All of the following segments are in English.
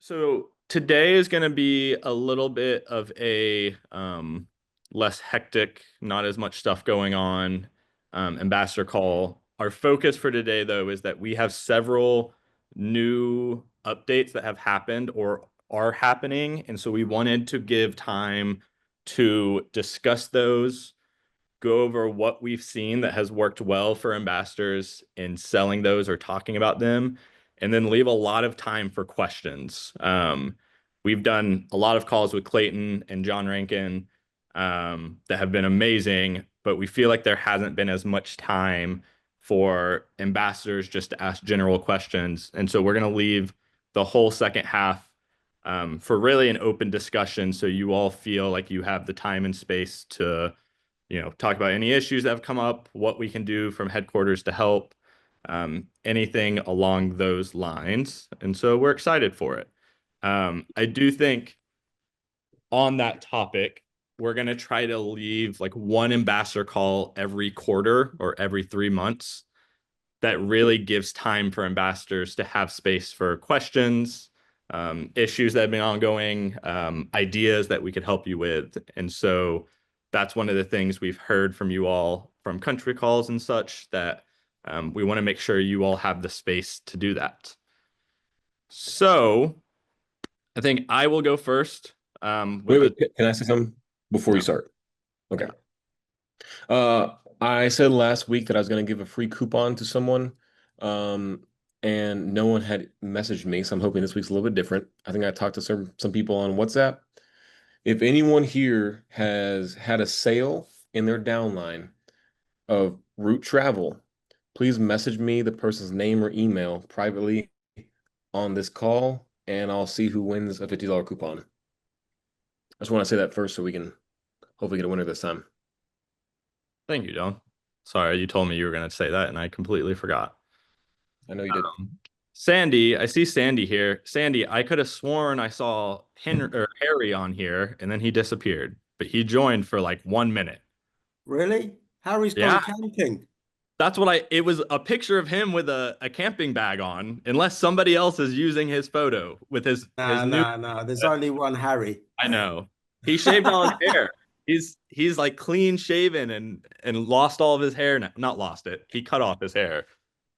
So today is going to be a little bit of a less hectic, not as much stuff going on ambassador call. Our focus for today, though, is that we have several new updates that have happened or are happening. And so we wanted to give time to discuss those, go over what we've seen that has worked well for ambassadors in selling those or talking about them, and then leave a lot of time for questions. We've done a lot of calls with Clayton and John Rankin that have been amazing, but we feel like there hasn't been as much time for ambassadors just to ask general questions. And so we're going to leave the whole second half for really an open discussion so you all feel like you have the time and space to talk about any issues that have come up, what we can do from headquarters to help, anything along those lines. And so we're excited for it. I do think on that topic, we're going to try to leave like one ambassador call every quarter or every 3 months that really gives time for ambassadors to have space for questions, issues that have been ongoing, ideas that we could help you with. And so that's one of the things we've heard from you all from country calls and such that we want to make sure you all have the space to do that. So I think I will go first. Wait, can I say something before you start? Okay. I said last week that I was going to give a free coupon to someone, um, and no one had messaged me, so I'm hoping this week's a little bit different. I think I talked to some people on WhatsApp. If anyone here has had a sale in their downline of route travel, please message me the person's name or email privately on this call, and I'll see who wins a $50 coupon. I just want to say that first so we can hopefully get a winner this time. Thank you, John. Sorry, you told me you were going to say that, and I completely forgot. I know you did. Sandy, I see Sandy here. Sandy, I could have sworn I saw Harry on here, and then he disappeared. But he joined for like 1 minute. Really? Harry's Yeah, gone camping. that's what it was a picture of him with a camping bag on, unless somebody else is using his photo with his new. No. There's only one Harry. I know. He shaved all his hair. He's like clean shaven and lost all of his hair now. Not lost it. He cut off his hair.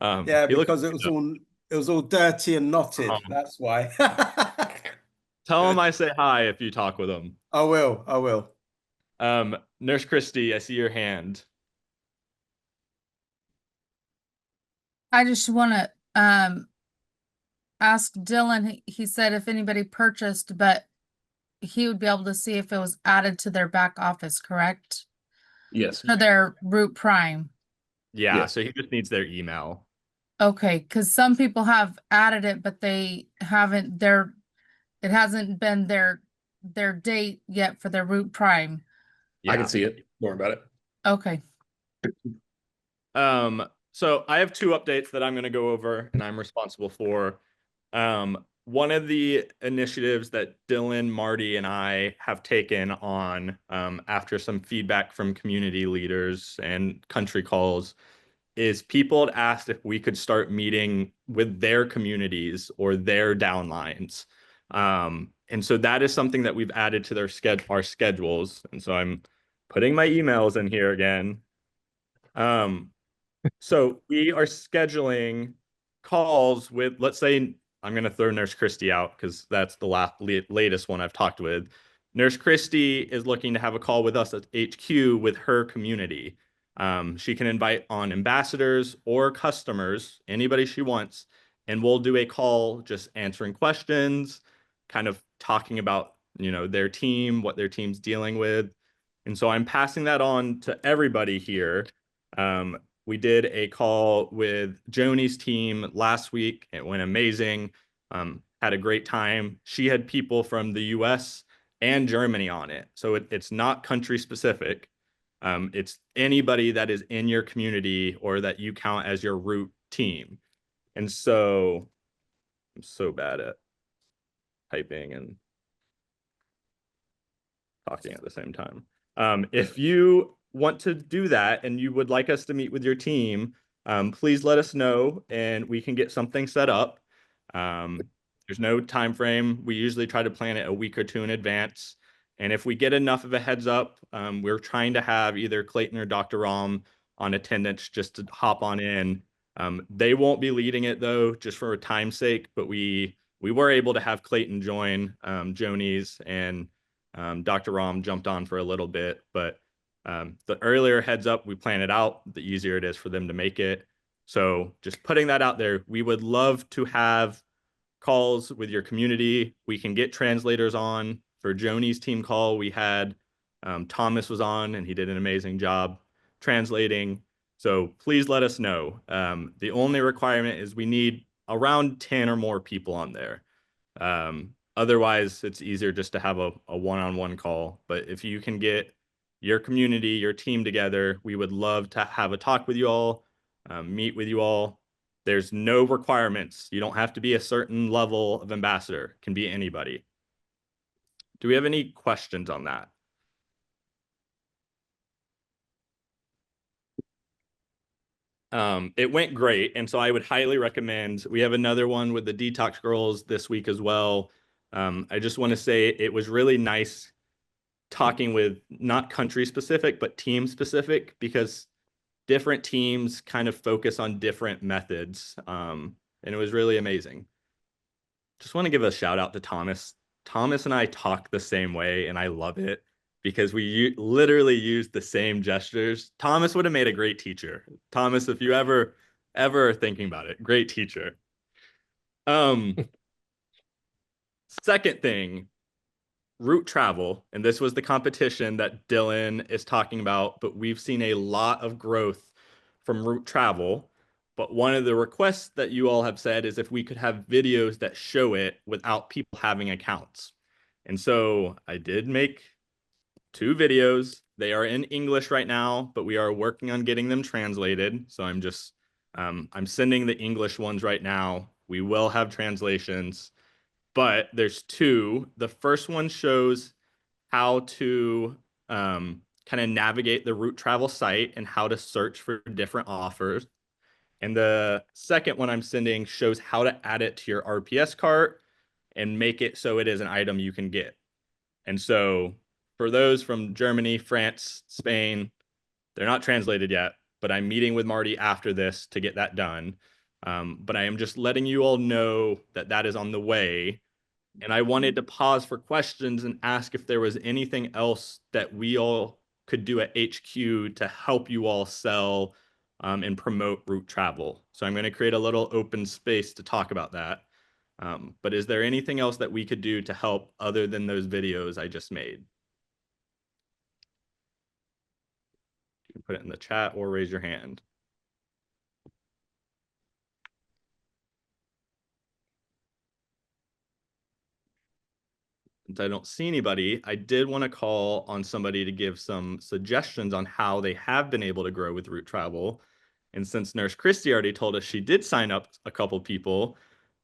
Yeah, He looks because it was all dirty and knotted. um, That's why. tell him I say hi if you talk with him. I will. Nurse Christy, I see your hand. I just want to ask Dylan. He said if anybody purchased, but he would be able to see if it was added to their back office, correct? Yes. To their Root Prime. Yeah, Yes. so he just needs their email. Okay, because some people have added it, but they haven't it hasn't been their date yet for their Root Prime. I can see it. Don't worry about it. Okay. So I have two updates that I'm going to go over and I'm responsible for. One of the initiatives that Dylan, Marty, and I have taken on after some feedback from community leaders and country calls is people had asked if we could start meeting with their communities or their downlines. And so that is something that we've added to our schedules. And so I'm putting my emails in here again. So we are scheduling calls with, let's say, I'm going to throw Nurse Christy out because that's the latest one I've talked with. Nurse Christy is looking to have a call with us at HQ with her community. She can invite on ambassadors or customers, anybody she wants, and we'll do a call just answering questions, kind of talking about, their team, what their team's dealing with. And so I'm passing that on to everybody here. We did a call with Joni's team last week. It went amazing. Had a great time. She had people from the US and Germany on it. So it's not country specific. It's anybody that is in your community or that you count as your root team. And so I'm so bad at typing and talking at the same time. If you want to do that and you would like us to meet with your team, please let us know and we can get something set up. There's no time frame. We usually try to plan it a week or two in advance. And if we get enough of a heads up, we're trying to have either Clayton or Dr. Rom on attendance just to hop on in. They won't be leading it though, just for time's sake, but we were able to have Clayton join. Jonies and Dr. Rom jumped on for a little bit, but the earlier heads up we plan it out, the easier it is for them to make it. So just putting that out there, we would love to have calls with your community. We can get translators on. For Joni's team call, we had Thomas was on, and he did an amazing job translating. So please let us know. The only requirement is we need around 10 or more people on there. Otherwise, it's easier just to have a one-on-one call. But if you can get your community, your team together, we would love to have a talk with you all, meet with you all. There's no requirements. You don't have to be a certain level of ambassador. It can be anybody. Do we have any questions on that? It went great, and so I would highly recommend. We have another one with the Detox Girls this week as well. I just want to say it was really nice talking with not country specific, but team specific, because different teams kind of focus on different methods. And it was really amazing. Just want to give a shout out to Thomas. Thomas and I talk the same way, and I love it because we literally use the same gestures. Thomas would have made a great teacher. Thomas, if you ever are thinking about it, great teacher. Second thing, route travel, and this was the competition that Dylan is talking about, but we've seen a lot of growth from route travel. But one of the requests that you all have said is if we could have videos that show it without people having accounts. And so I did make 2 videos. They are in English right now, but we are working on getting them translated. So I'm sending the English ones right now. We will have translations, but there's 2. The first one shows how to kind of navigate the route travel site and how to search for different offers. And the second one I'm sending shows how to add it to your RPS cart and make it so it is an item you can get. And so for those from Germany, France, Spain, they're not translated yet, but I'm meeting with Marty after this to get that done. But I am just letting you all know that that is on the way. And I wanted to pause for questions and ask if there was anything else that we all could do at HQ to help you all sell and promote route travel. So I'm going to create a little open space to talk about that. But is there anything else that we could do to help other than those videos I just made? You can put it in the chat or raise your hand. Since I don't see anybody, I did want to call on somebody to give some suggestions on how they have been able to grow with route travel. And since Nurse Christy already told us she did sign up a couple people,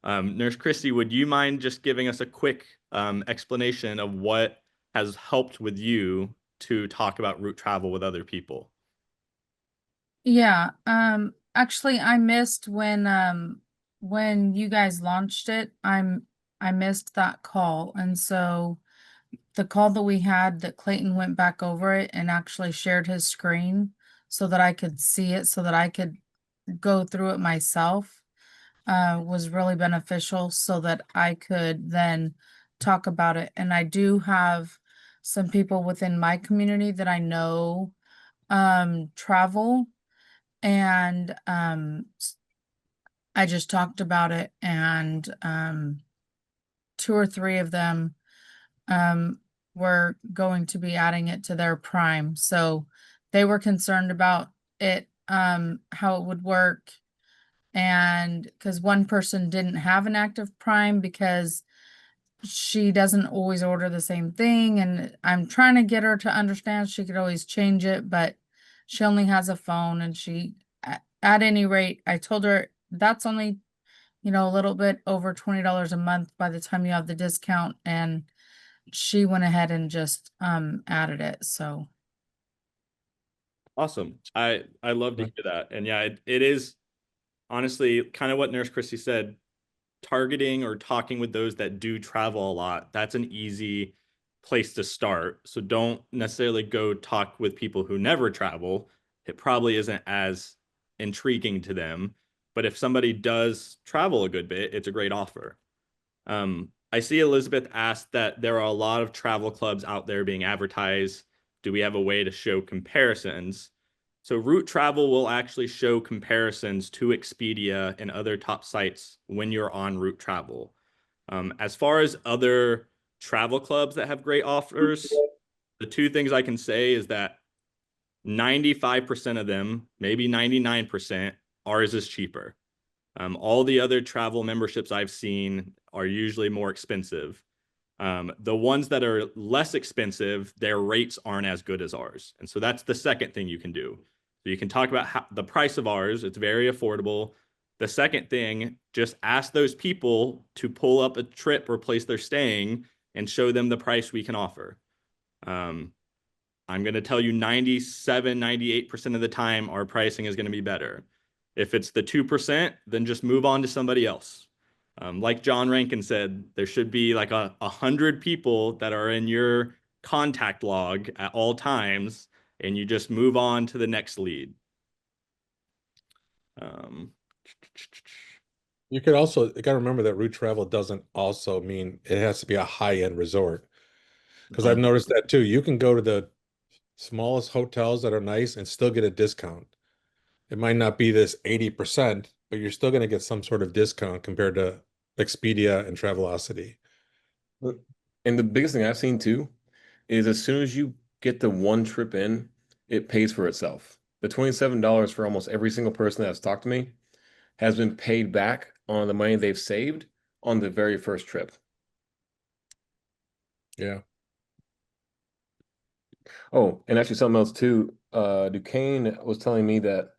Nurse Christy, would you mind just giving us a quick explanation of what has helped with you to talk about route travel with other people? Yeah, actually I missed when you guys launched it. I missed that call. And so the call that we had, that Clayton went back over it and actually shared his screen so that I could see it, so that I could go through it myself, was really beneficial so that I could then talk about it. And I do have some people within my community that I know travel, and I just talked about it, and 2 or 3 of them were going to be adding it to their Prime. So they were concerned about it, how it would work. And because one person didn't have an active Prime because she doesn't always order the same thing. And I'm trying to get her to understand she could always change it, but she only has a phone. And at any rate, I told her that's only, a little bit over $20 a month by the time you have the discount. And she went ahead and just added it. So Awesome. I love to hear that. And yeah, it is honestly kind of what Nurse Christy said. targeting or talking with those that do travel a lot, that's an easy place to start. So don't necessarily go talk with people who never travel. It probably isn't as intriguing to them. But if somebody does travel a good bit, it's a great offer. I see Elizabeth asked that there are a lot of travel clubs out there being advertised. Do we have a way to show comparisons? So Route Travel will actually show comparisons to Expedia and other top sites when you're on Route Travel. As far as other travel clubs that have great offers, the two things I can say is that 95% of them, maybe 99%, ours is cheaper. All the other travel memberships I've seen are usually more expensive. The ones that are less expensive, their rates aren't as good as ours. And so that's the second thing you can do. So you can talk about the price of ours. It's very affordable. The second thing, just ask those people to pull up a trip or place they're staying and show them the price we can offer. I'm going to tell you 97, 98% of the time, our pricing is going to be better. If it's the 2%, then just move on to somebody else. Like John Rankin said, there should be like 100 people that are in your contact log at all times, and you just move on to the next lead. You could also, you got to remember that route travel doesn't also mean it has to be a high-end resort. Because I've noticed that too. You can go to the smallest hotels that are nice and still get a discount. It might not be this 80%, but you're still going to get some sort of discount compared to Expedia and Travelocity. And the biggest thing I've seen too is as soon as you get the one trip in, it pays for itself. The $27 for almost every single person that's talked to me has been paid back on the money they've saved on the very first trip. Yeah. Oh, and actually something else too. Duquesne was telling me that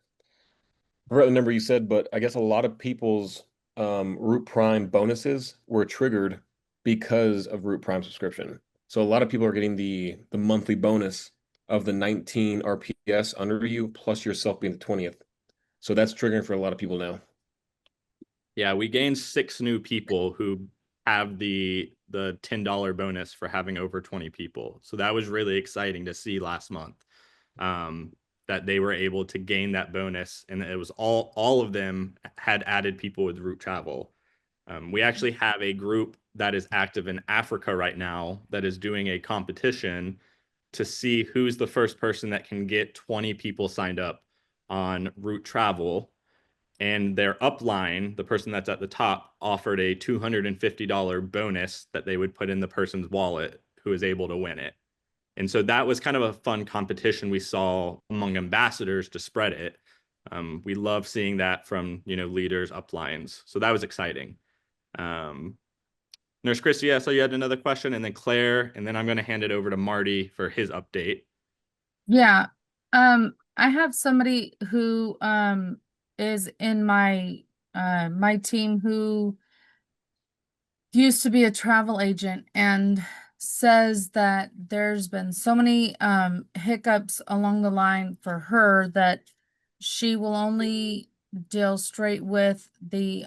I forgot the number you said, but I guess a lot of people's Root Prime bonuses were triggered because of Root Prime subscription. So a lot of people are getting the monthly bonus of the 19 RPS under you, plus yourself being the 20th. So that's triggering for a lot of people now. Yeah, we gained 6 new people who have the $10 bonus for having over 20 people. So that was really exciting to see last month. That they were able to gain that bonus, and it was all of them had added people with Route Travel. We actually have a group that is active in Africa right now that is doing a competition to see who's the first person that can get 20 people signed up on Route Travel. And their upline, the person that's at the top, offered a $250 bonus that they would put in the person's wallet who is able to win it. And so that was kind of a fun competition we saw among ambassadors to spread it. We love seeing that from, leaders, uplines. So that was exciting. Nurse Christie, I saw you had another question, and then Claire, and then I'm going to hand it over to Marty for his update. Yeah. I have somebody who is in my my team who used to be a travel agent and says that there's been so many hiccups along the line for her that she will only deal straight with the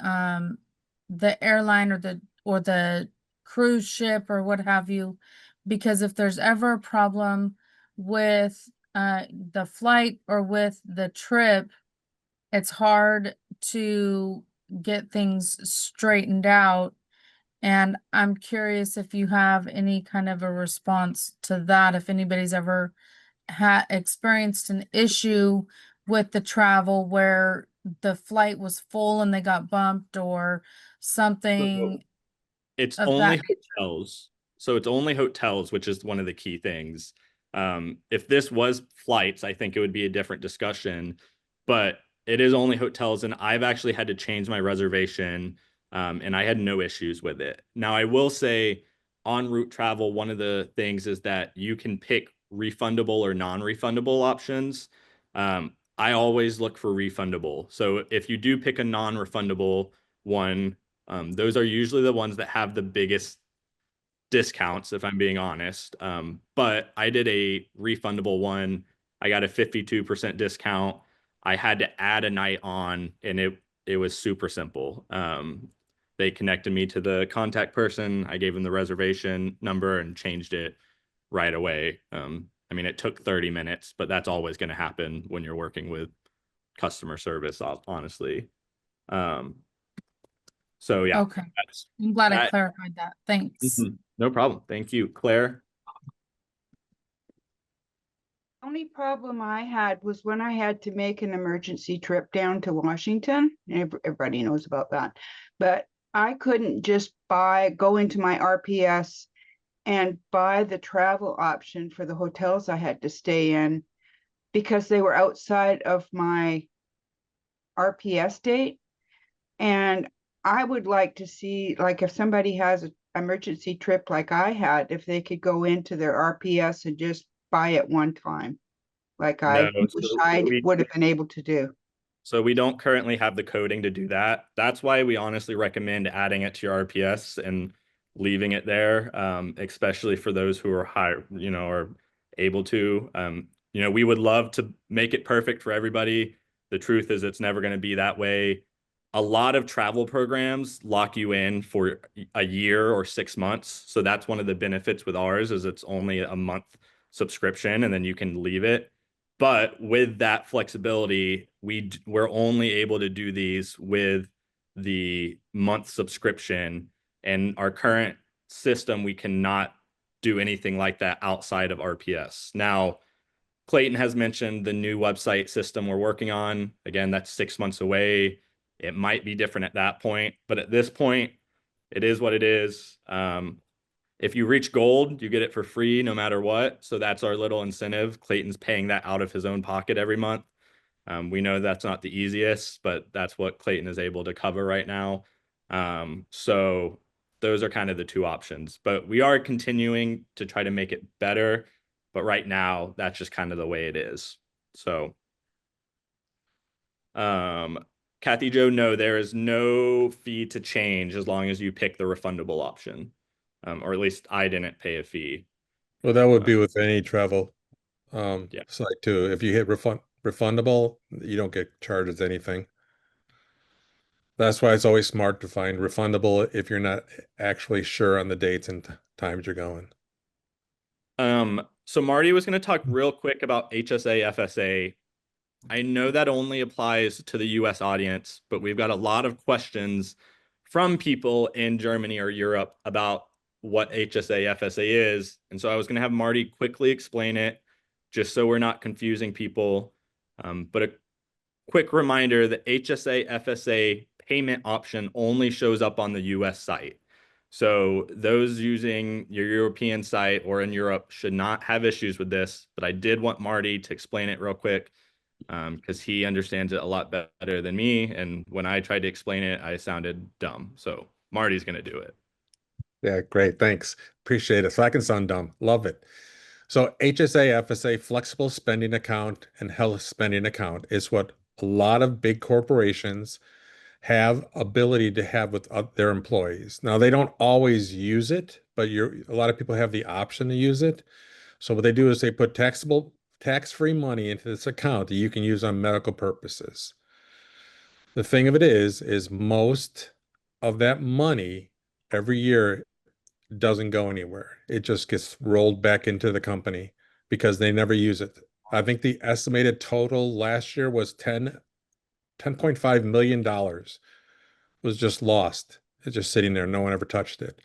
airline or the cruise ship or what have you, because if there's ever a problem with the flight or with the trip, it's hard to get things straightened out. And I'm curious if you have any kind of a response to that, if anybody's ever experienced an issue with the travel where the flight was full and they got bumped or something. It's of only that hotels. So it's only hotels, which is one of the key things. If this was flights, I think it would be a different discussion, but it is only hotels, and I've actually had to change my reservation, and I had no issues with it. Now, I will say on Route Travel, one of the things is that you can pick refundable or non-refundable options. I always look for refundable. So if you do pick a non-refundable one, those are usually the ones that have the biggest discounts, if I'm being honest. But I did a refundable one. I got a 52% discount. I had to add a night on, and it was super simple. They connected me to the contact person. I gave them the reservation number and changed it right away. I mean, it took 30 minutes, but that's always going to happen when you're working with customer service, honestly. So yeah, Okay. I'm glad I that. clarified that. Thanks. No problem. Thank you, Claire. Only problem I had was when I had to make an emergency trip down to Washington. Everybody knows about that. But I couldn't just go into my RPS and buy the travel option for the hotels I had to stay in because they were outside of my RPS date. And I would like to see, like, if somebody has an emergency trip like I had, if they could go into their RPS and just buy it one time, like I wish I would have been able to do. So we don't currently have the coding to do that. That's why we honestly recommend adding it to your RPS and leaving it there, especially for those who are are able to. We would love to make it perfect for everybody. The truth is it's never going to be that way. A lot of travel programs lock you in for a year or 6 months. So that's one of the benefits with ours is it's only a month subscription and then you can leave it. But with that flexibility, we're only able to do these with the month subscription. And our current system, we cannot do anything like that outside of RPS. Now, Clayton has mentioned the new website system we're working on. Again, that's 6 months away. It might be different at that point, but at this point, it is what it is. If you reach gold, you get it for free no matter what. So that's our little incentive. Clayton's paying that out of his own pocket every month. We know that's not the easiest, but that's what Clayton is able to cover right now. So those are kind of the two options, but we are continuing to try to make it better. But right now, that's just kind of the way it is. So, Kathy Jo, no, there is no fee to change as long as you pick the refundable option. Or at least I didn't pay a fee. Well, that would be with any travel Yeah. site too. If you hit refundable, you don't get charged anything. That's why it's always smart to find refundable if you're not actually sure on the dates and times you're going. So Marty was going to talk real quick about HSA, FSA. I know that only applies to the US audience, but we've got a lot of questions from people in Germany or Europe about what HSA, FSA is. And so I was going to have Marty quickly explain it just so we're not confusing people. But a quick reminder, the HSA, FSA payment option only shows up on the US site. So those using your European site or in Europe should not have issues with this, but I did want Marty to explain it real quick because he understands it a lot better than me. And when I tried to explain it, I sounded dumb. So Marty's going to do it. Yeah, great. Thanks. Appreciate it. So I can sound dumb. Love it. So HSA, FSA, flexible spending account and health spending account is what a lot of big corporations have ability to have with their employees. Now, they don't always use it, but a lot of people have the option to use it. So what they do is they put tax-free money into this account that you can use on medical purposes. The thing of it is most of that money every year doesn't go anywhere. It just gets rolled back into the company because they never use it. I think the estimated total last year was $10.5 million was just lost. It's just sitting there. No one ever touched it.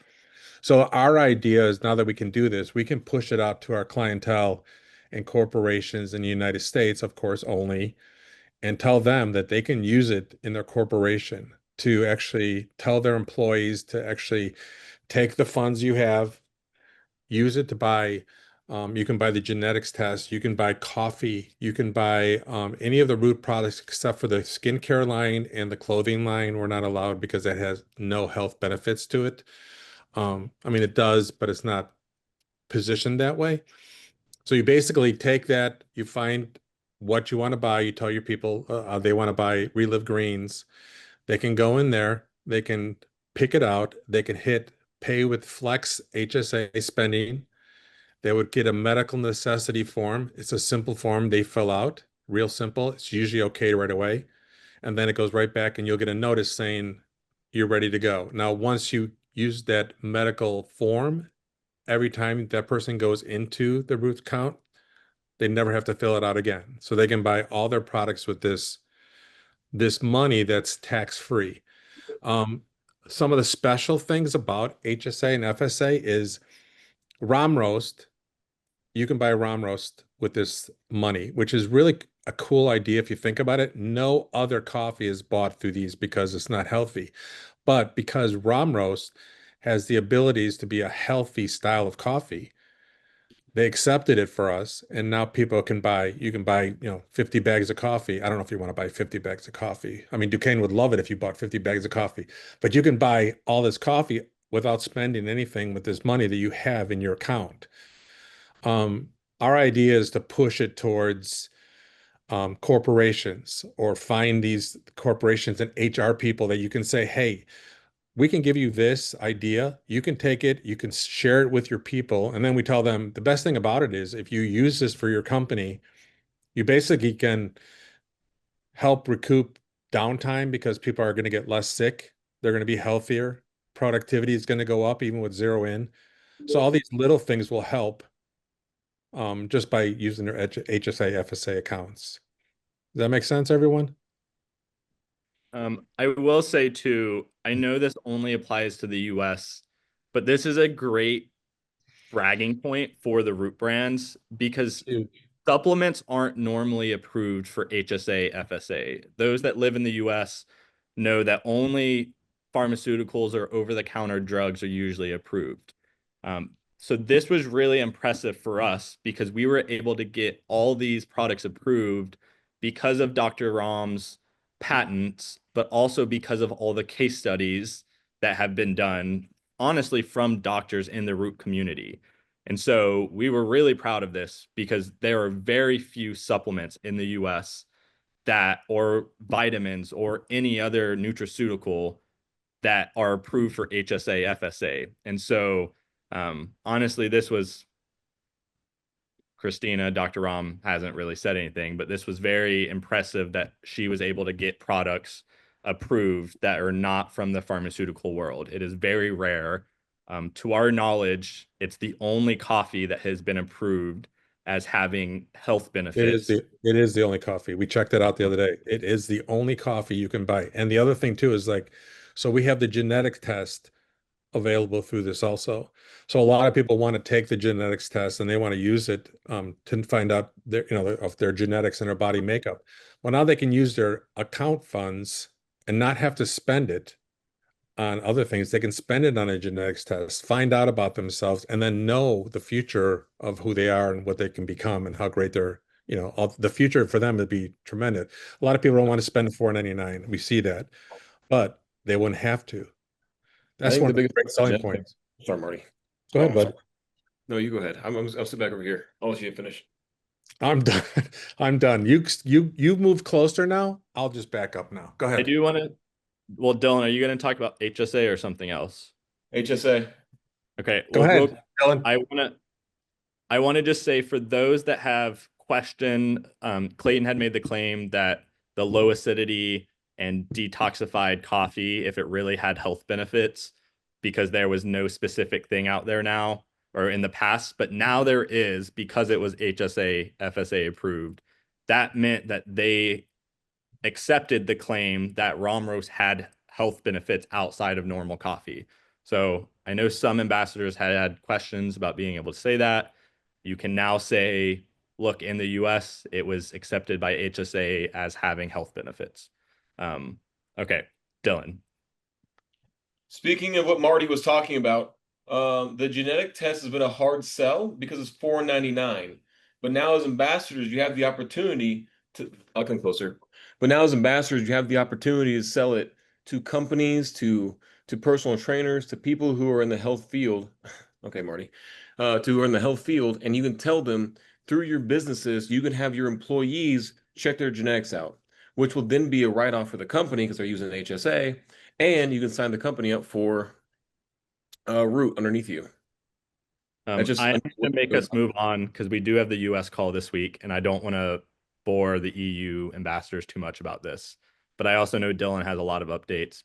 So our idea is now that we can do this, we can push it out to our clientele and corporations in the United States, of course, only, and tell them that they can use it in their corporation to actually tell their employees to actually take the funds you have, use it to buy. You can buy the genetics test. You can buy coffee. You can buy any of the root products except for the skincare line and the clothing line. We're not allowed because that has no health benefits to it. I mean, it does, but it's not positioned that way. So you basically take that, you find what you want to buy. You tell your people they want to buy Relive Greens. They can go in there. They can pick it out. They can hit pay with Flex HSA spending. They would get a medical necessity form. It's a simple form they fill out, real simple. It's usually okay right away. And then it goes right back and you'll get a notice saying you're ready to go. Now, once you use that medical form, every time that person goes into the root count, they never have to fill it out again. So they can buy all their products with this money that's tax-free. Some of the special things about HSA and FSA is Rom Roast. You can buy Rom Roast with this money, which is really a cool idea if you think about it. No other coffee is bought through these because it's not healthy. But because Rom Roast has the abilities to be a healthy style of coffee, they accepted it for us. And now people can buy, you can buy, 50 bags of coffee. I don't know if you want to buy 50 bags of coffee. I mean, Duquesne would love it if you bought 50 bags of coffee, but you can buy all this coffee without spending anything with this money that you have in your account. Our idea is to push it towards corporations, or find these corporations and HR people that you can say, hey, we can give you this idea. You can take it, you can share it with your people. And then we tell them the best thing about it is if you use this for your company, you basically can help recoup downtime because people are going to get less sick. They're going to be healthier. Productivity is going to go up even with zero in. So all these little things will help just by using their HSA, FSA accounts. Does that make sense, everyone? I will say too, I know this only applies to the US, but this is a great bragging point for the root brands because supplements aren't normally approved for HSA, FSA. Those that live in the US know that only pharmaceuticals or over-the-counter drugs are usually approved. So this was really impressive for us because we were able to get all these products approved because of Dr. Rom's patents, but also because of all the case studies that have been done, honestly, from doctors in the root community. And so we were really proud of this because there are very few supplements in the US that, or vitamins or any other nutraceutical that are approved for HSA, FSA. And so honestly, this was Christina, Dr. Rom hasn't really said anything, but this was very impressive that she was able to get products approved that are not from the pharmaceutical world. It is very rare. To our knowledge, it's the only coffee that has been approved as having health benefits. It is the only coffee. We checked it out the other day. It is the only coffee you can buy. And the other thing too is like, so we have the genetic test available through this also. So a lot of people want to take the genetics test and they want to use it to find out their, of their genetics and their body makeup. Well, now they can use their account funds and not have to spend it on other things. They can spend it on a genetics test, find out about themselves, and then know the future of who they are and what they can become and how great they're, the future for them would be tremendous. A lot of people don't want to spend $4.99. We see that, but they wouldn't have to. That's one of the great selling points. Sorry, Marty. Go ahead, bud. No, you go ahead. I'll sit back over here. I'll let you finish. I'm done. I'm done. You move closer now. I'll just back up now. Go ahead. I do want to. Well, Dylan, are you going to talk about HSA or something else? HSA. Okay. Go ahead, Dylan. I want to just say for those that have questioned, Clayton had made the claim that the low acidity and detoxified coffee, if it really had health benefits, because there was no specific thing out there now or in the past, but now there is because it was HSA, FSA approved. That meant that they accepted the claim that Rom Roast had health benefits outside of normal coffee. So I know some ambassadors had questions about being able to say that. You can now say, look, in the US, it was accepted by HSA as having health benefits. Okay, Dylan. Speaking of what Marty was talking about, the genetic test has been a hard sell because it's $4.99. But now as ambassadors, you have the opportunity to, I'll come closer. But now as ambassadors, you have the opportunity to sell it to companies, to personal trainers, to people who are in the health field. Okay, Marty. Who are in the health field, and you can tell them through your businesses, you can have your employees check their genetics out, which will then be a write-off for the company because they're using HSA, and you can sign the company up for a root underneath you. I'm going to make us move on because we do have the US call this week, and I don't want to bore the EU ambassadors too much about this. But I also know Dylan has a lot of updates.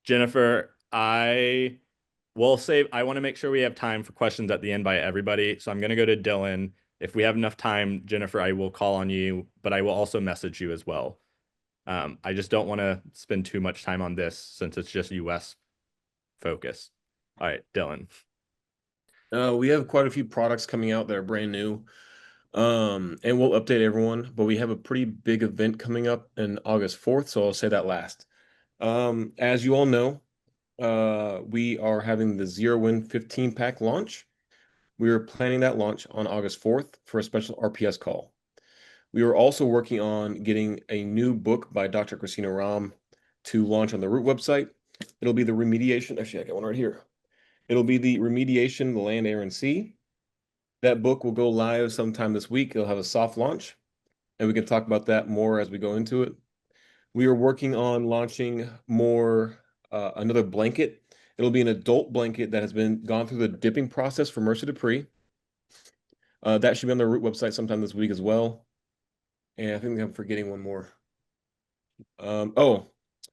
Jennifer, I want to make sure we have time for questions at the end by everybody. So I'm going to go to Dylan. If we have enough time, Jennifer, I will call on you, but I will also message you as well. I just don't want to spend too much time on this since it's just US focused. All right, Dylan. We have quite a few products coming out that are brand new. And we'll update everyone, but we have a pretty big event coming up in August 4th, so I'll say that last. As you all know, we are having the Zero Win 15 pack launch. We are planning that launch on August 4th for a special RPS call. We are also working on getting a new book by Dr. Christina Ram to launch on the Root website. It'll be the remediation. Actually, I got one right here. It'll be the remediation, the land, air, and sea. That book will go live sometime this week. It'll have a soft launch, and we can talk about that more as we go into it. We are working on launching another blanket. It'll be an adult blanket that has gone through the dipping process for MRSA Dupree. That should be on the Root website sometime this week as well. And I think I'm forgetting one more.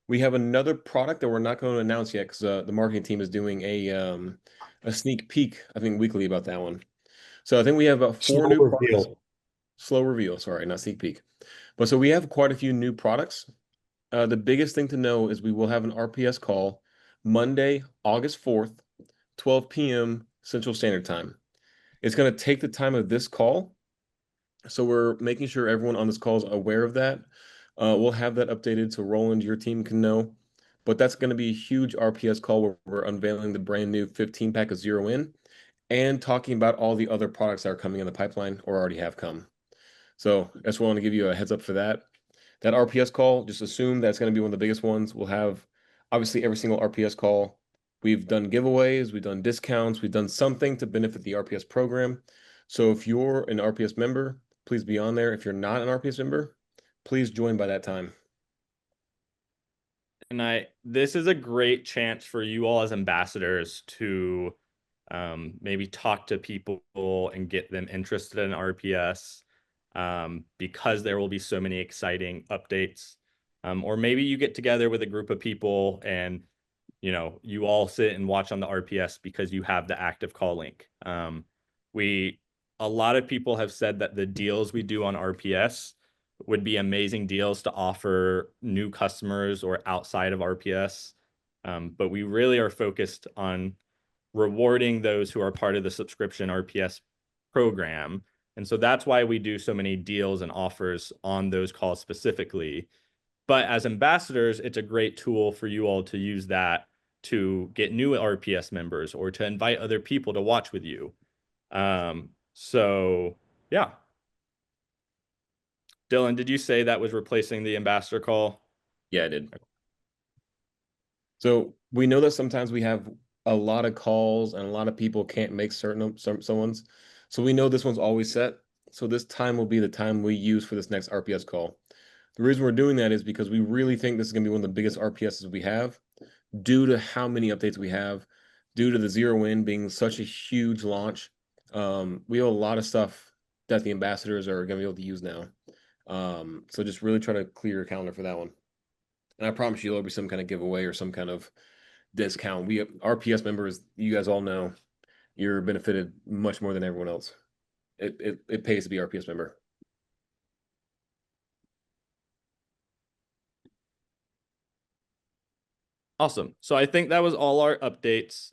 We have another product that we're not going to announce yet because the marketing team is doing a sneak peek, I think, weekly about that one. So I think we have about 4 new products. Slow reveal, sorry, not sneak peek. But so we have quite a few new products. The biggest thing to know is we will have an RPS call Monday, August 4th, 12 p.m. Central Standard Time. It's going to take the time of this call. So we're making sure everyone on this call is aware of that. We'll have that updated so Roland, your team can know. But that's going to be a huge RPS call where we're unveiling the brand new 15 pack of Zero In and talking about all the other products that are coming in the pipeline or already have come. So I just want to give you a heads up for that. That RPS call, just assume that's going to be one of the biggest ones. We'll have obviously every single RPS call. We've done giveaways, we've done discounts, we've done something to benefit the RPS program. So if you're an RPS member, please be on there. If you're not an RPS member, please join by that time. And this is a great chance for you all as ambassadors to maybe talk to people and get them interested in RPS because there will be so many exciting updates. Or maybe you get together with a group of people and you all sit and watch on the RPS because you have the active call link. A lot of people have said that the deals we do on RPS would be amazing deals to offer new customers or outside of RPS. But we really are focused on rewarding those who are part of the subscription RPS program. And so that's why we do so many deals and offers on those calls specifically. But as ambassadors, it's a great tool for you all to use that to get new RPS members or to invite other people to watch with you. So yeah. Dylan, did you say that was replacing the ambassador call? Yeah, I did. So we know that sometimes we have a lot of calls and a lot of people can't make some ones. So we know this one's always set. So this time will be the time we use for this next RPS call. The reason we're doing that is because we really think this is going to be one of the biggest RPSs we have due to how many updates we have, due to the Zero In being such a huge launch. We have a lot of stuff that the ambassadors are going to be able to use now. So just really try to clear your calendar for that one. And I promise you there'll be some kind of giveaway or some kind of discount. We have RPS members, you guys all know, you're benefited much more than everyone else. It pays to be RPS member. Awesome. So I think that was all our updates.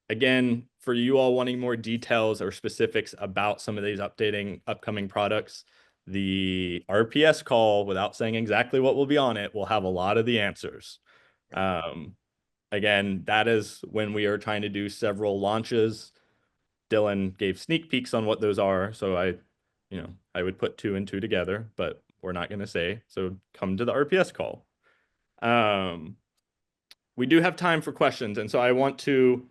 Again, for you all wanting more details or specifics about some of these upcoming products, the RPS call, without saying exactly what will be on it, will have a lot of the answers. Again, that is when we are trying to do several launches. Dylan gave sneak peeks on what those are, so I would put 2 and 2 together, but we're not going to say. So come to the RPS call. We do have time for questions, and so I want to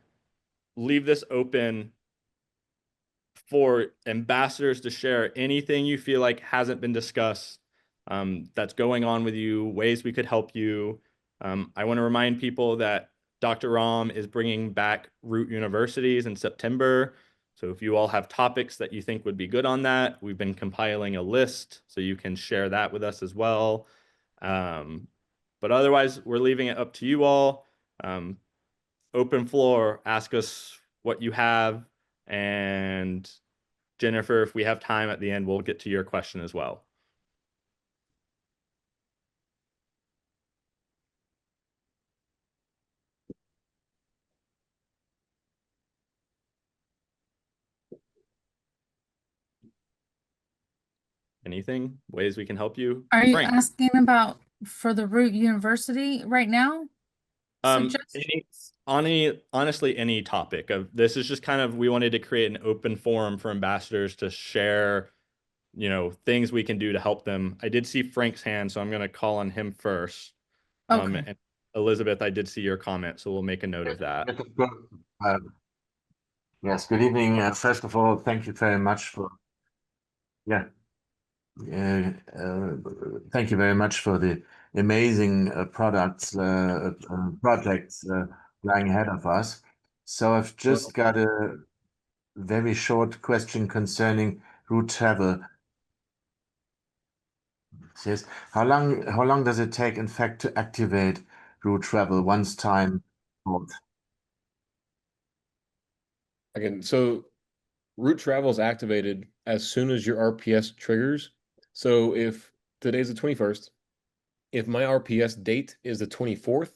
leave this open for ambassadors to share anything you feel like hasn't been discussed that's going on with you, ways we could help you. I want to remind people that Dr. Ram is bringing back Root Universities in September. So if you all have topics that you think would be good on that, we've been compiling a list so you can share that with us as well. But otherwise, we're leaving it up to you all. Open floor, ask us what you have. And Jennifer, if we have time at the end, we'll get to your question as well. Anything? Ways we can help you? Are you Frank. asking about for the Root University right now? Honestly, any topic of this is just kind of, we wanted to create an open forum for ambassadors to share, things we can do to help them. I did see Frank's hand, so I'm going to call on him first. Okay. And Elizabeth, I did see your comment, so we'll make a note of that. Yes, good evening. First of all, thank you very much for, thank you very much for the amazing projects lying ahead of us. So I've just got a very short question concerning route travel. It says, how long does it take, in fact, to activate route travel once time bought? Again, so route travel is activated as soon as your RPS triggers. So if today's the 21st, if my RPS date is the 24th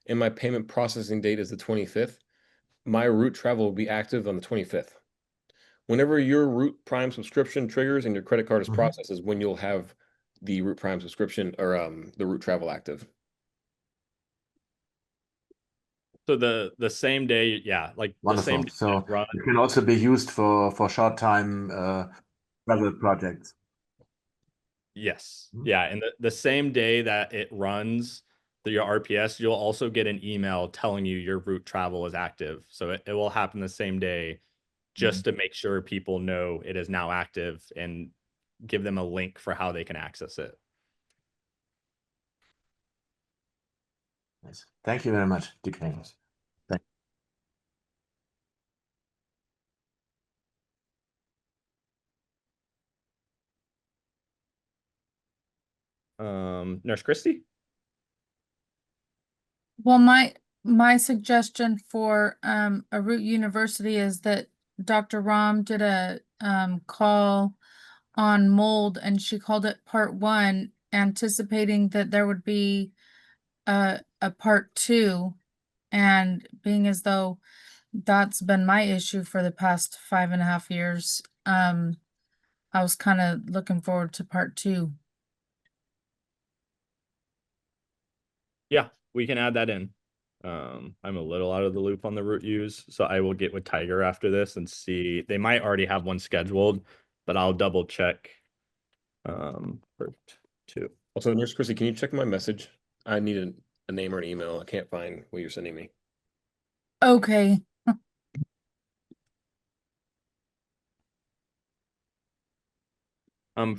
and my payment processing date is the 25th, my route travel will be active on the 25th. Whenever your Root Prime subscription triggers and your credit card is processed is when you'll have the Root Prime subscription or the route travel active. So the same day, yeah, like Wonderful. the same day So run. it can also be used for short time travel projects. Yes. Yeah. And the same day that it runs through your RPS, you'll also get an email telling you your route travel is active. So it will happen the same day, just to make sure people know it is now active and give them a link for how they can access it. Nice. Thank you very much, Duquesne. Nurse Christy? Well, my suggestion for a Root University is that Dr. Ram did a call on mold, and she called it part 1, anticipating that there would be a part 2, and being as though that's been my issue for the past 5.5 years, I was kind of looking forward to part 2. Yeah, we can add that in. I'm a little out of the loop on the route use, so I will get with Tiger after this and see. They might already have one scheduled, but I'll double check. For 2. Also, Nurse Chrissy, can you check my message? I need a name or an email. I can't find what you're sending me. Okay.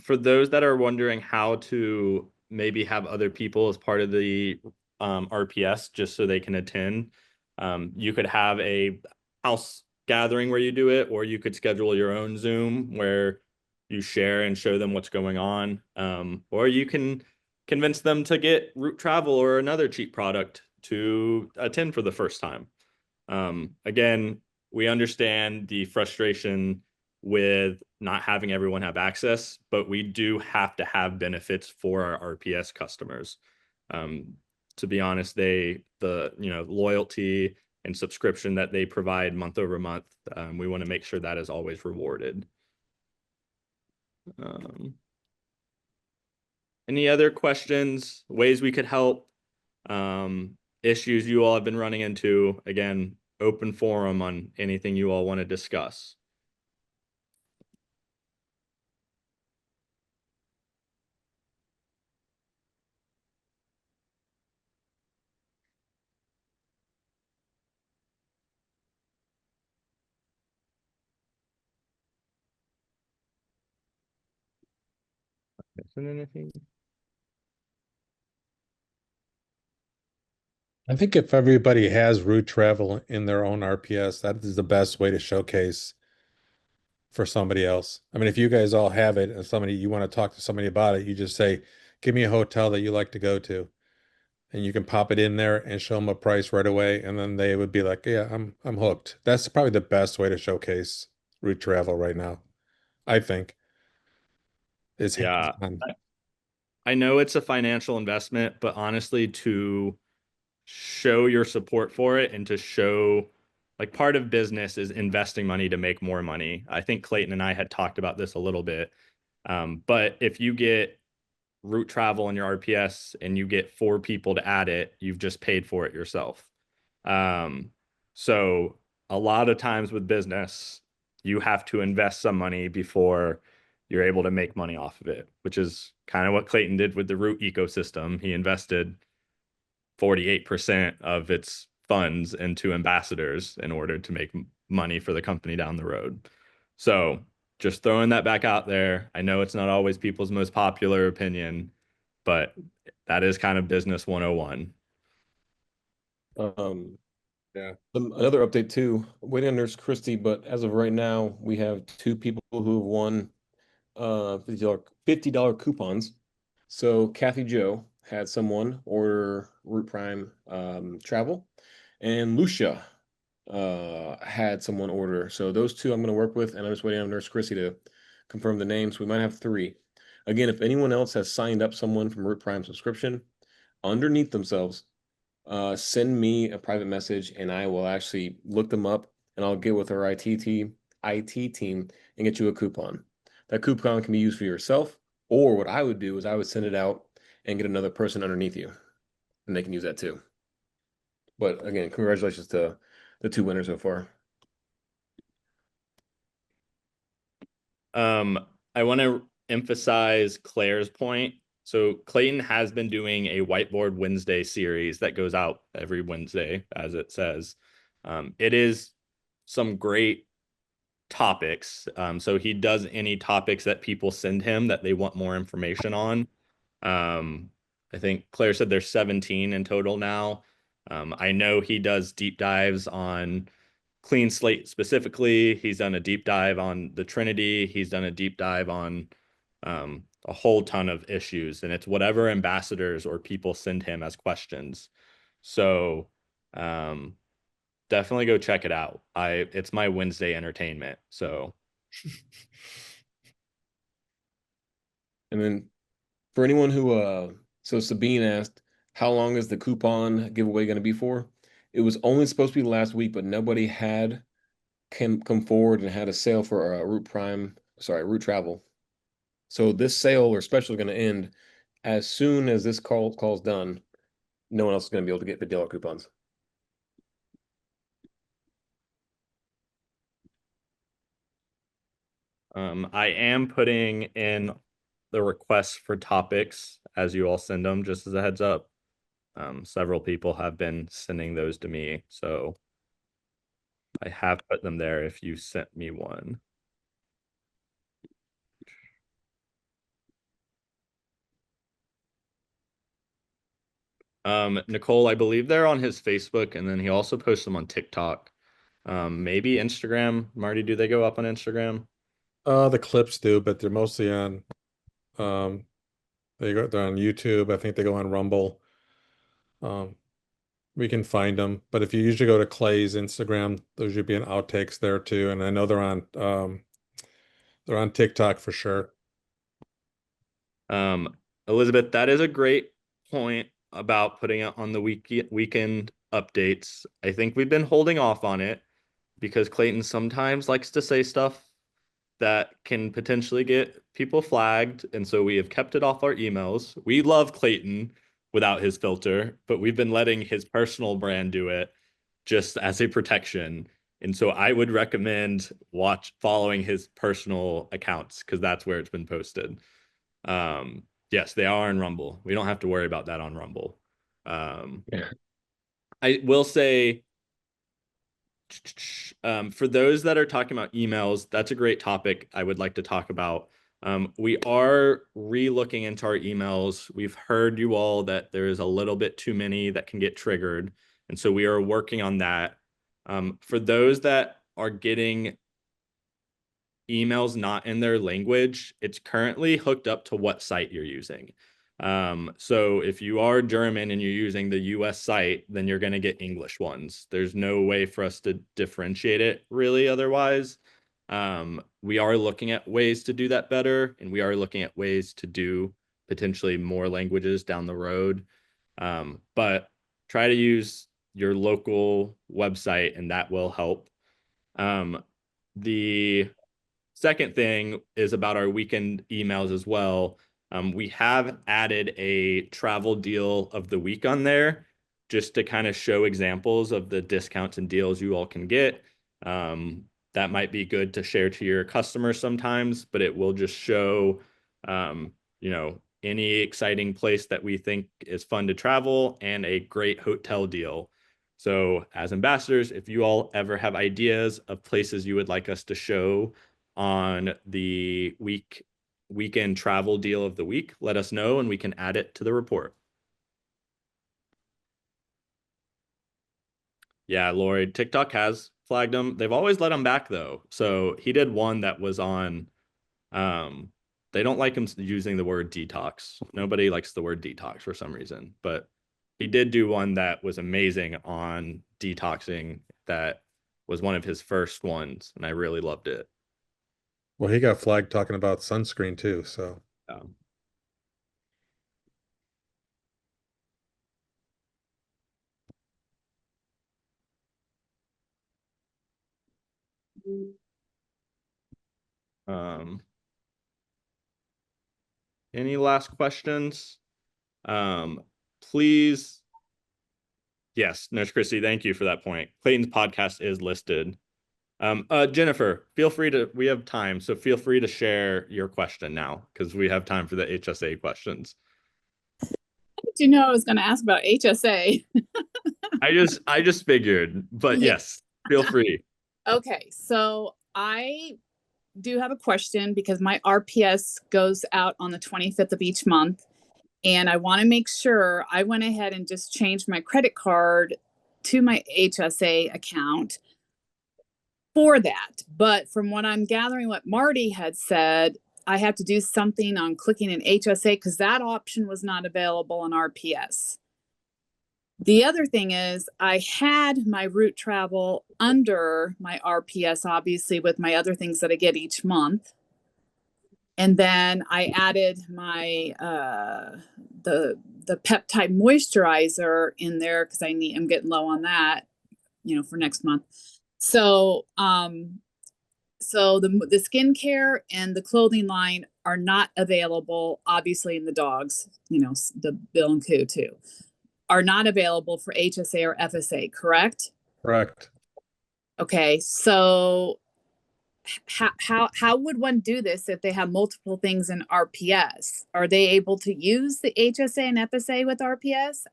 For those that are wondering how to maybe have other people as part of the RPS just so they can attend, you could have a house gathering where you do it, or you could schedule your own Zoom where you share and show them what's going on, or you can convince them to get route travel or another cheap product to attend for the first time. Again, we understand the frustration with not having everyone have access, but we do have to have benefits for our RPS customers. To be honest, the loyalty and subscription that they provide month over month, we want to make sure that is always rewarded. Any other questions, ways we could help, issues you all have been running into? Again, open forum on anything you all want to discuss. Missing anything? I think if everybody has route travel in their own RPS, that is the best way to showcase for somebody else. I mean, if you guys all have it and you want to talk to somebody about it, you just say, give me a hotel that you like to go to. and you can pop it in there and show them a price right away, and then they would be like, yeah, I'm hooked. That's probably the best way to showcase route travel right now, I think. Is Yeah. hands-on. I know it's a financial investment, but honestly, to show your support for it and to show, like, part of business is investing money to make more money. I think Clayton and I had talked about this a little bit. But if you get route travel in your RPS and you get 4 people to add it, you've just paid for it yourself. So a lot of times with business, you have to invest some money before you're able to make money off of it, which is kind of what Clayton did with the route ecosystem. He invested 48% of its funds into ambassadors in order to make money for the company down the road. So just throwing that back out there. I know it's not always people's most popular opinion, but that is kind of business 101. Yeah. Another update too, waiting on Nurse Christy, but as of right now, we have 2 people who have won $50 coupons. So Kathy Joe had someone order Route Prime travel, and Lucia had someone order. So those 2 I'm going to work with, and I'm just waiting on Nurse Chrissy to confirm the names. We might have 3. Again, if anyone else has signed up someone from Route Prime subscription underneath themselves, send me a private message, and I will actually look them up, and I'll get with our IT team and get you a coupon. That coupon can be used for yourself, or what I would do is I would send it out and get another person underneath you, and they can use that too. But again, congratulations to the 2 winners so far. I want to emphasize Claire's point. So Clayton has been doing a Whiteboard Wednesday series that goes out every Wednesday, as it says. It is some great topics. So he does any topics that people send him that they want more information on. I think Claire said there's 17 in total now. I know he does deep dives on Clean Slate specifically. He's done a deep dive on the Trinity. He's done a deep dive on a whole ton of issues, and it's whatever ambassadors or people send him as questions. So definitely go check it out. It's my Wednesday entertainment. So And then for anyone who so Sabine asked, how long is the coupon giveaway going to be for? It was only supposed to be last week, but nobody had come forward and had a sale for Route Travel. So this sale or special is going to end as soon as this call's done. No one else is going to be able to get $50 coupons. I am putting in the requests for topics as you all send them, just as a heads up. Several people have been sending those to me, so I have put them there if you sent me one. Nicole, I believe they're on his Facebook, and then he also posts them on TikTok. Maybe Instagram. Marty, do they go up on Instagram? The clips do, but they're mostly on they're on YouTube. I think they go on Rumble. We can find them, but if you usually go to Clay's Instagram, there should be an outtakes there too. And I know they're on TikTok for sure. Elizabeth, that is a great point about putting it on the weekend updates. I think we've been holding off on it because Clayton sometimes likes to say stuff that can potentially get people flagged, and so we have kept it off our emails. We love Clayton without his filter, but we've been letting his personal brand do it just as a protection. And so I would recommend following his personal accounts because that's where it's been posted. Yes, they are on Rumble. We don't have to worry about that on Rumble. I will say, for those that are talking about emails, that's a great topic I would like to talk about. We are re-looking into our emails. We've heard you all that there is a little bit too many that can get triggered. And so we are working on that. For those that are getting emails not in their language, it's currently hooked up to what site you're using. So if you are German and you're using the US site, then you're going to get English ones. There's no way for us to differentiate it really otherwise. We are looking at ways to do that better, and we are looking at ways to do potentially more languages down the road. But try to use your local website, and that will help. The second thing is about our weekend emails as well. We have added a travel deal of the week on there just to kind of show examples of the discounts and deals you all can get. That might be good to share to your customers sometimes, but it will just show, any exciting place that we think is fun to travel and a great hotel deal. So as ambassadors, if you all ever have ideas of places you would like us to show on the weekend travel deal of the week, let us know and we can add it to the report. Yeah, Lori, TikTok has flagged him. They've always let him back though. So he did one that was on, they don't like him using the word detox. Nobody likes the word detox for some reason, but he did do one that was amazing on detoxing. That was one of his first ones, and I really loved it. Well, he got flagged talking about sunscreen too, so. Any last questions? Please. Yes, Nurse Christy, thank you for that point. Clayton's podcast is listed. Jennifer, feel free to, we have time, so feel free to share your question now because we have time for the HSA questions. Did you know I was going to ask about HSA? I just figured, but Yeah. yes, feel free. Okay, so I do have a question because my RPS goes out on the 25th of each month. And I want to make sure I went ahead and just changed my credit card to my HSA account for that. But from what I'm gathering, what Marty had said, I have to do something on clicking an HSA because that option was not available on RPS. The other thing is I had my route travel under my RPS, obviously, with my other things that I get each month. And then I added my the peptide moisturizer in there because I'm getting low on that, for next month. So so the skincare and the clothing line are not available, obviously, in the dogs, the Bill and Coo too, are not available for HSA or FSA, correct? Correct. Okay, so how would one do this if they have multiple things in RPS? Are they able to use the HSA and FSA with RPS?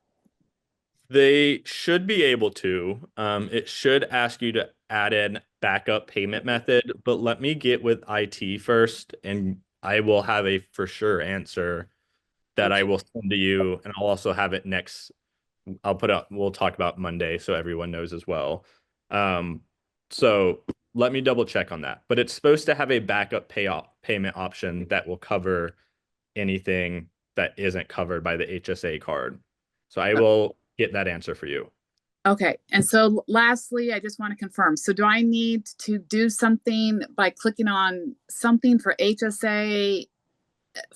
They should be able to. It should ask you to add in backup payment method, but let me get with IT first, and I will have a for sure answer that I will send to you, and I'll also have it I'll put up, we'll talk about Monday so everyone knows as well. So let me double check on that, but it's supposed to have a backup payment option that will cover anything that isn't covered by the HSA card. So I will get that answer for you. Okay. And so lastly, I just want to confirm. So do I need to do something by clicking on something for HSA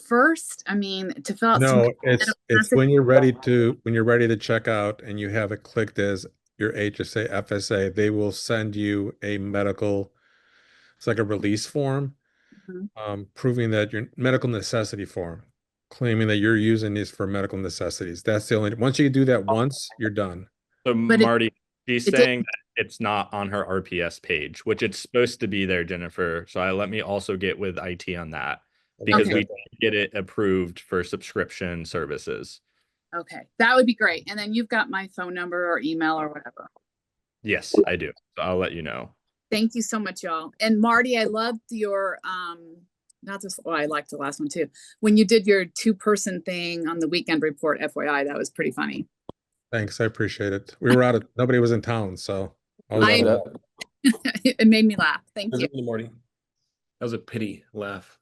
first? I mean, to fill out No, it's when you're ready to check out and you have it clicked as your HSA FSA, they will send you a it's like a release form, proving that your medical necessity form, claiming that you're using these for medical necessities. That's the only, once you do that once, you're done. So Marty, she's saying that it's not on her RPS page, which it's supposed to be there, Jennifer. So let me also get with IT on that because we get it approved for subscription services. Okay, that would be great. And then you've got my phone number or email or whatever. Yes, I do. So I'll let you know. Thank you so much, y'all. And Marty, I loved your I liked the last one too. When you did your 2-person thing on the weekend report, FYI, that was pretty funny. Thanks, I appreciate it. Nobody was in town, so it made me laugh. Thank you. Morty. That was a pity laugh.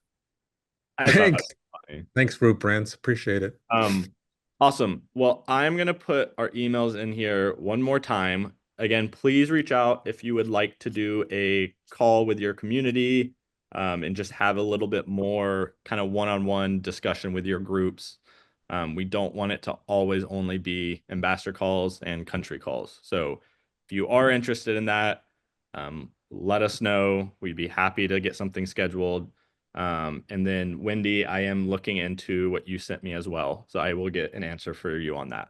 Thanks. Thanks, Root Brands. Appreciate it. Awesome. Well, I'm going to put our emails in here one more time. Again, please reach out if you would like to do a call with your community and just have a little bit more kind of one-on-one discussion with your groups. We don't want it to always only be ambassador calls and country calls. So if you are interested in that, let us know. We'd be happy to get something scheduled. And then Wendy, I am looking into what you sent me as well. So I will get an answer for you on that.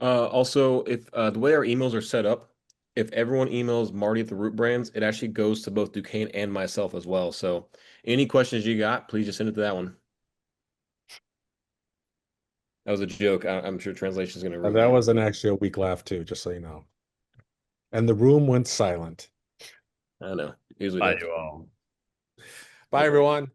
Oh, also, if the way our emails are set up, if everyone emails Marty at the Root Brands, it actually goes to both Duquesne and myself as well. So any questions you got, please just send it to that one. That was a joke. I'm sure translation is going to ruin That was an actually a weak laugh too, just so you know. And the room went silent. I know. Usually Bye, does. you all. Bye, everyone.